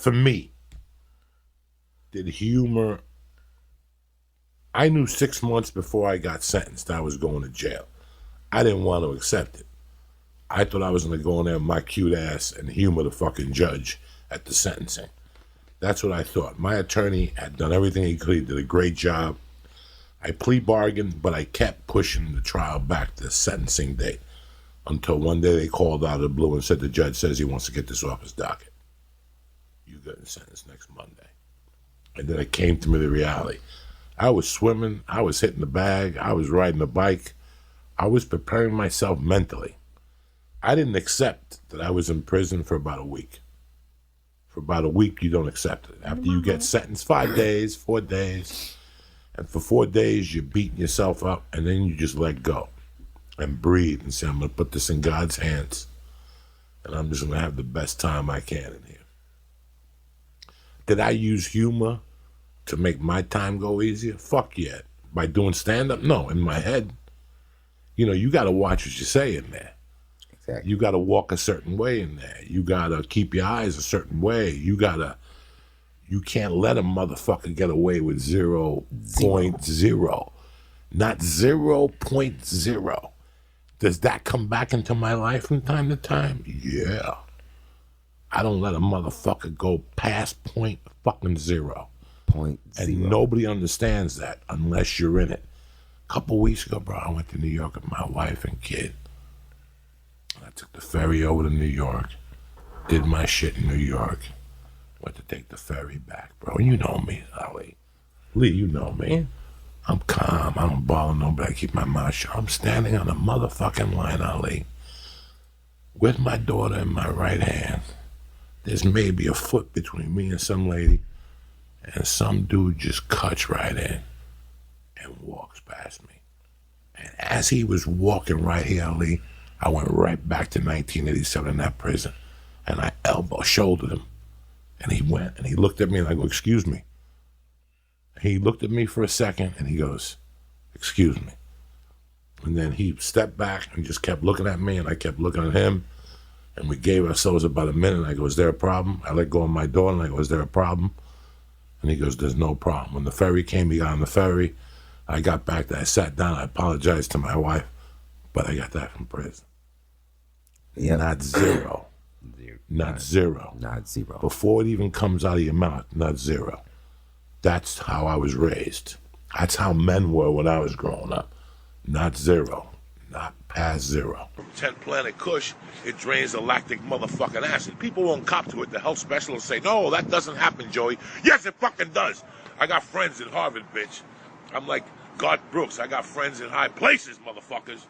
for me, did humor... I knew 6 months before I got sentenced I was going to jail. I didn't want to accept it. I thought I was going to go in there with my cute ass and humor the fucking judge at the sentencing. That's what I thought. My attorney had done everything he could. He did a great job. I plea bargained, but I kept pushing the trial back to the sentencing date until one day they called out of the blue and said the judge says he wants to get this off his docket. You getting sentenced next Monday. And then it came to me, the reality. I was swimming. I was hitting the bag. I was riding a bike. I was preparing myself mentally. I didn't accept that I was in prison for about a week. For about a week, you don't accept it. After you get sentenced 5 days, 4 days, and for 4 days, you're beating yourself up, and then you just let go and breathe and say, I'm going to put this in God's hands, and I'm just going to have the best time I can in here. Did I use humor to make my time go easier? Fuck yeah. By doing stand-up? No, in my head. You know, you got to watch what you say in there. Exactly. You got to walk a certain way in there. You got to keep your eyes a certain way. You can't let a motherfucker get away with 0.0. Not 0.0. Does that come back into my life from time to time? Yeah. I don't let a motherfucker go past point fucking 0. And nobody understands that unless you're in it. A couple weeks ago, bro, I went to New York with my wife and kid. I took the ferry over to New York, did my shit in New York, went to take the ferry back, bro. You know me, Ali. Lee, you know me. Yeah. I'm calm. I don't bother nobody. I keep my mouth shut. I'm standing on the motherfucking line, Ali, with my daughter in my right hand. There's maybe a foot between me and some lady, and some dude just cuts right in and walks past me. And as he was walking right here, Ali, I went right back to 1987 in that prison, and I shouldered him, and he went, and he looked at me, and I go, excuse me. He looked at me for a second, and he goes, excuse me. And then he stepped back and just kept looking at me, and I kept looking at him, and we gave ourselves about a minute. I go, is there a problem? I let go of my daughter, and I go, is there a problem? And he goes, there's no problem. When the ferry came, he got on the ferry. I got back there, I sat down, I apologized to my wife, but I got that from prison. Yep. Not 0. Not 0. Not 0. Before it even comes out of your mouth, not 0. That's how I was raised. That's how men were when I was growing up. Not 0. Not past 0. From 10 Planet Kush, it drains the lactic motherfucking acid. People won't cop to it. The health specialists say, no, that doesn't happen, Joey. Yes, it fucking does. I got friends in Harvard, bitch. I'm like Garth Brooks. I got friends in high places, motherfuckers.